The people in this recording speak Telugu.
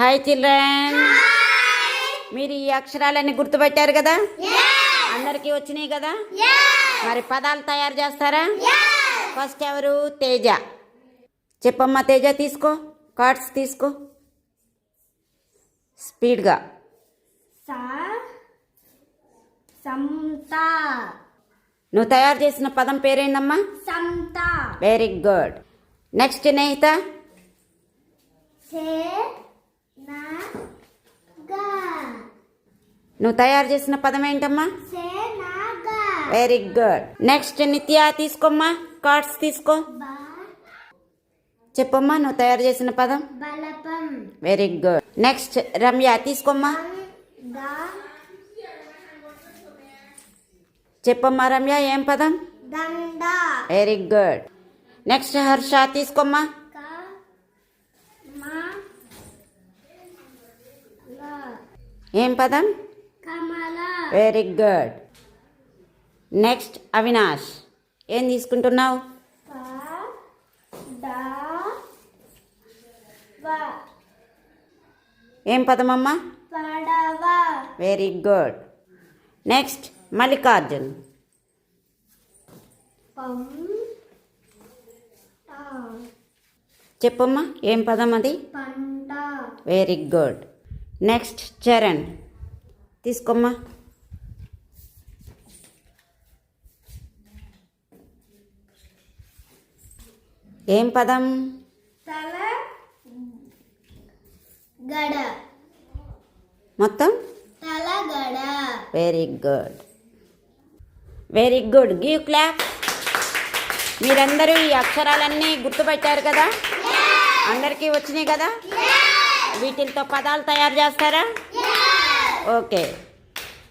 హాయ్ చిల్డ్రన్, మీరు ఈ అక్షరాలన్నీ గుర్తుపెట్టారు కదా? అందరికీ వచ్చినాయి కదా? మరి పదాలు తయారు చేస్తారా? ఫస్ట్ ఎవరు? తేజ. చెప్పమ్మా తేజ, తీసుకో కార్డ్స్ తీసుకో స్పీడ్గా. నువ్వు తయారు చేసిన పదం పేరేందమ్మా? సంత. Very good. నెక్స్ట్ నేహిత. నువ్వు తయారు చేసిన పదం ఏంటమ్మా? Very good. నెక్స్ట్ నిత్య, తీసుకోమ్మా కార్డ్స్ తీసుకో. చెప్పమ్మా నువ్వు తయారు చేసిన పదం? బలపం. Very good. నెక్స్ట్ రమ్య, తీసుకోమ్మా. చెప్పమ్మా రమ్య, ఏం పదం? దండ. Very good. నెక్స్ట్ హర్ష, తీసుకోమ్మా. ఏం పదం? కమల. Very good. నెక్స్ట్ అవినాష్, ఏం తీసుకుంటున్నావు? ఏం పదమమ్మా? పడవ. Very good. నెక్స్ట్ మల్లికార్జున్. చెప్పమ్మా ఏం పదం అది? పంట. Very good. నెక్స్ట్ చరణ్, తీసుకోమ్మా. ఏం పదం? తల గడ. మొత్తం తలగడ. Very good, very good. Give clap. మీరందరూ ఈ అక్షరాలన్నీ గుర్తుపెట్టారు కదా? అందరికీ వచ్చినాయి కదా? వీటితో పదాలు తయారు చేస్తారా? ఓకే.